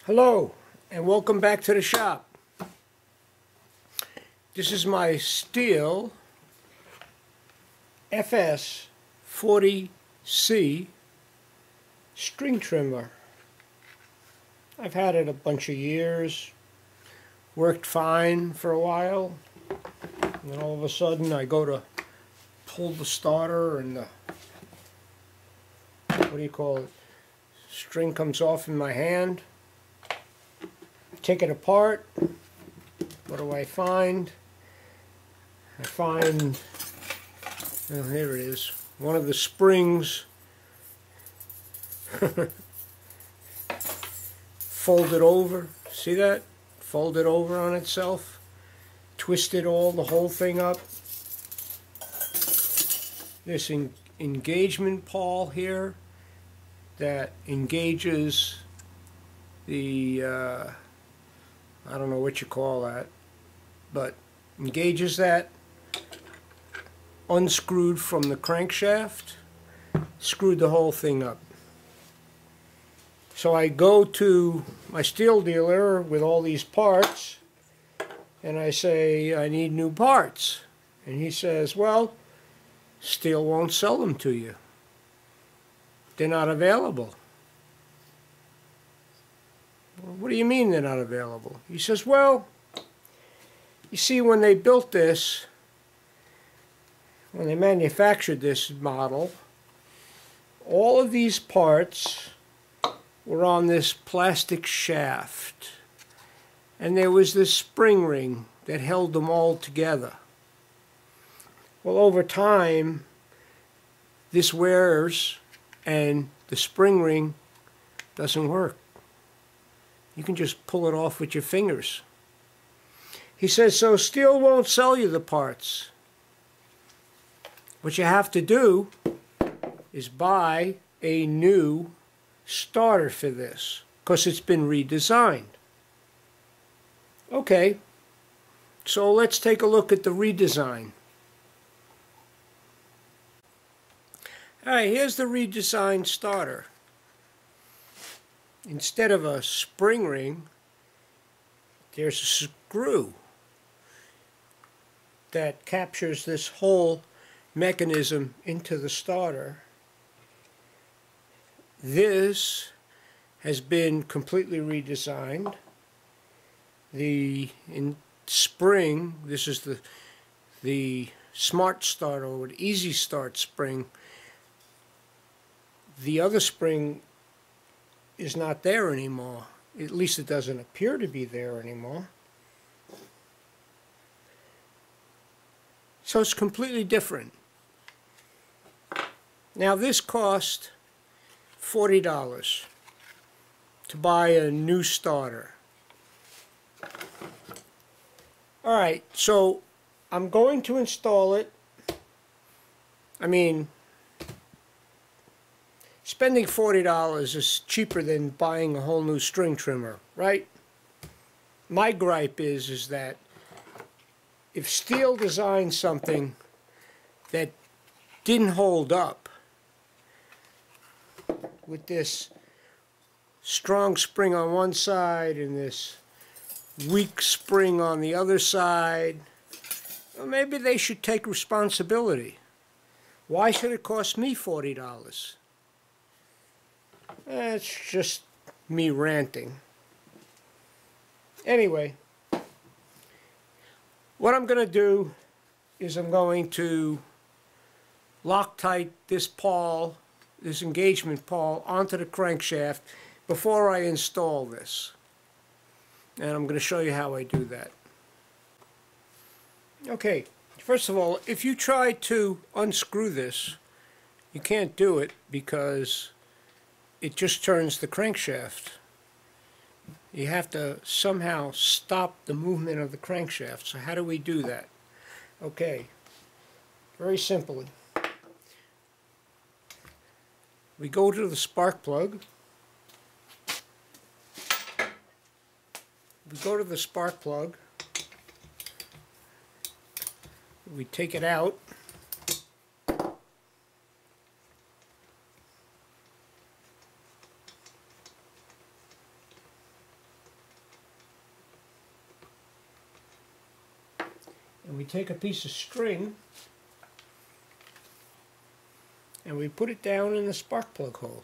Hello and welcome back to the shop. This is my Stihl FS40C string trimmer. I've had it a bunch of years, worked fine for a while, and then all of a sudden I go to pull the starter and the, what do you call it, string comes off in my hand. Take it apart. What do I find? I find, oh, here it is, one of the springs folded over. See that? Folded over on itself. Twisted the whole thing up. This engagement pawl here that engages the I don't know what you call that, but engages that, unscrewed from the crankshaft, screwed the whole thing up. So I go to my Stihl dealer with all these parts and I say, I need new parts. And he says, well, Stihl won't sell them to you. They're not available. What do you mean they're not available? He says, well, you see, when they built this, when they manufactured this model, all of these parts were on this plastic shaft, and there was this spring ring that held them all together. Well, over time, this wears and the spring ring doesn't work. You can just pull it off with your fingers. He says, so Stihl won't sell you the parts. What you have to do is buy a new starter for this, because it's been redesigned. Okay, so let's take a look at the redesign. Alright, here's the redesigned starter. Instead of a spring ring, there's a screw that captures this whole mechanism into the starter. This has been completely redesigned. The spring, this is the Smart Start or Easy Start spring. The other spring is not there anymore. At least it doesn't appear to be there anymore. So it's completely different. Now this cost $40 to buy a new starter. Alright, so I'm going to install it. I mean, spending $40 is cheaper than buying a whole new string trimmer, right? My gripe is that if Stihl designed something that didn't hold up with this strong spring on one side and this weak spring on the other side, well, maybe they should take responsibility. Why should it cost me $40? That's just me ranting. Anyway, what I'm going to do is I'm going to Loctite this pawl, this engagement pawl, onto the crankshaft before I install this. And I'm going to show you how I do that. Okay, first of all, if you try to unscrew this, you can't do it because it just turns the crankshaft. You have to somehow stop the movement of the crankshaft. So how do we do that? Okay, very simply. We go to the spark plug. We go to the spark plug. We take it out. And we take a piece of string and we put it down in the spark plug hole.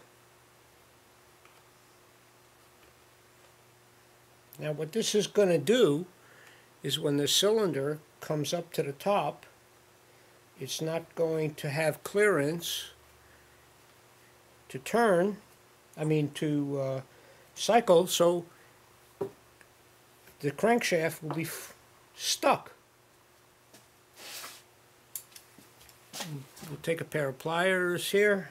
Now what this is going to do is when the cylinder comes up to the top, it's not going to have clearance to turn, to cycle, so the crankshaft will be stuck. We'll take a pair of pliers here.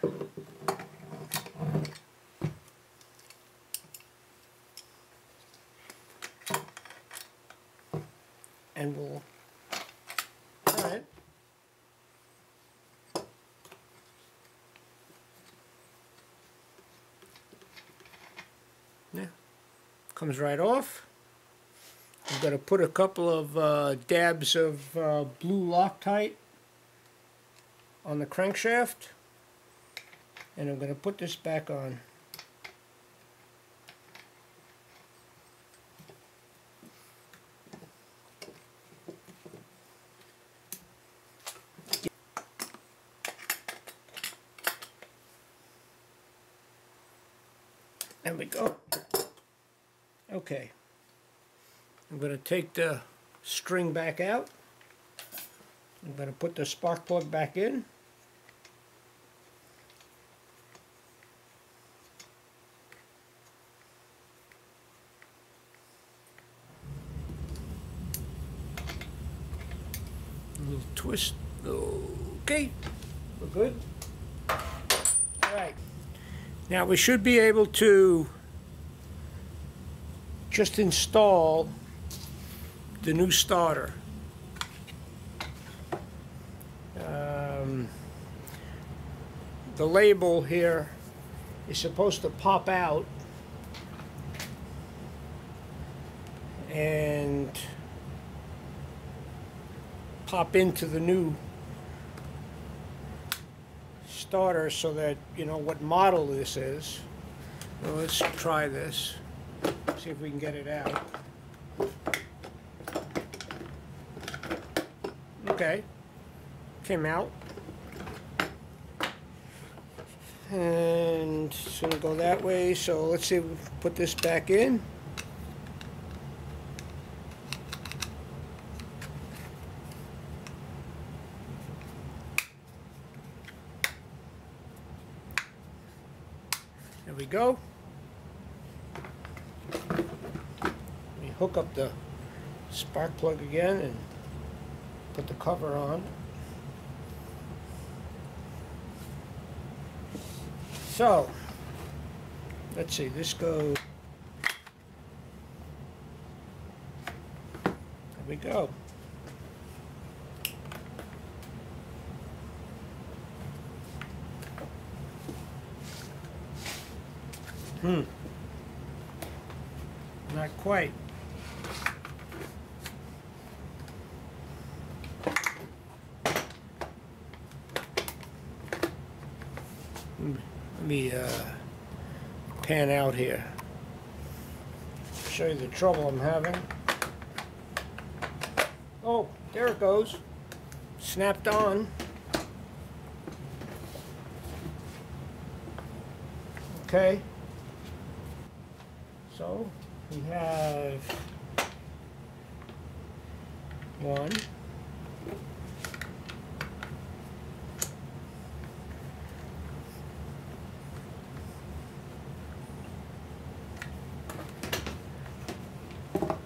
And we'll turn it. Yeah, comes right off. I'm going to put a couple of dabs of blue Loctite on the crankshaft, and I'm going to put this back on. There we go. Okay. I'm going to take the string back out. I'm going to put the spark plug back in. A little twist. Okay. We're good. Alright. Now we should be able to just install the new starter. The label here is supposed to pop out and pop into the new starter so that you know what model this is. Well, let's try this, see if we can get it out. Okay, came out. And it's going to go that way, so let's see if we put this back in. There we go. Let me hook up the spark plug again and put the cover on. So, let's see, this goes, there we go. Not quite. Let me pan out here. Show you the trouble I'm having. Oh, there it goes. Snapped on. Okay. So we have one.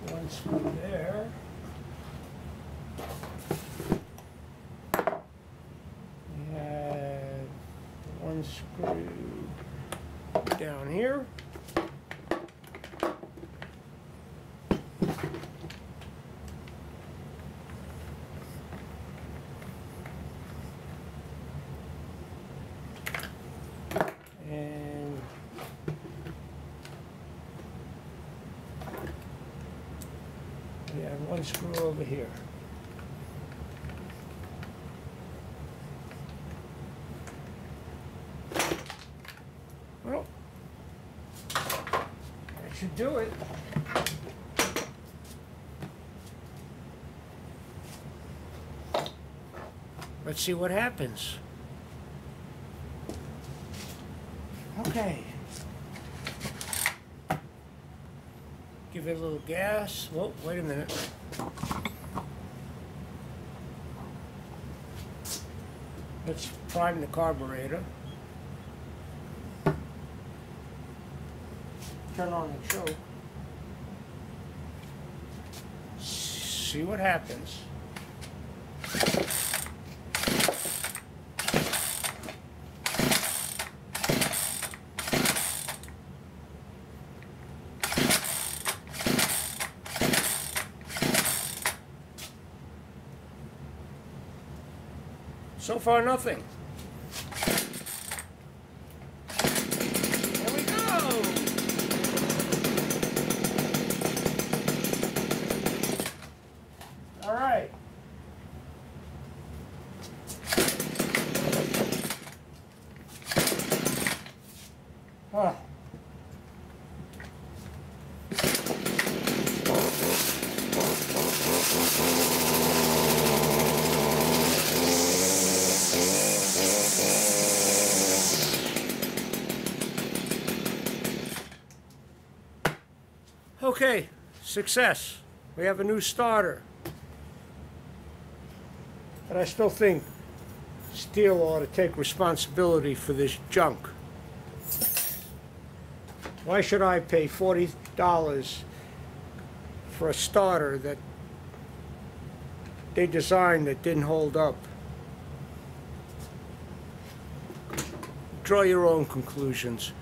One screw there. We have one screw down here. And we have one screw over here. Well, that should do it. Let's see what happens. Okay. Give it a little gas. Whoa, wait a minute. Let's prime the carburetor. Turn on the choke. See what happens. So far, nothing. Here we go! All right. Huh. Okay, success. We have a new starter. But I still think Stihl ought to take responsibility for this junk. Why should I pay $40 for a starter that they designed that didn't hold up? Draw your own conclusions.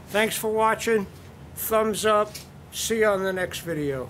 Thanks for watching. Thumbs up. See you on the next video.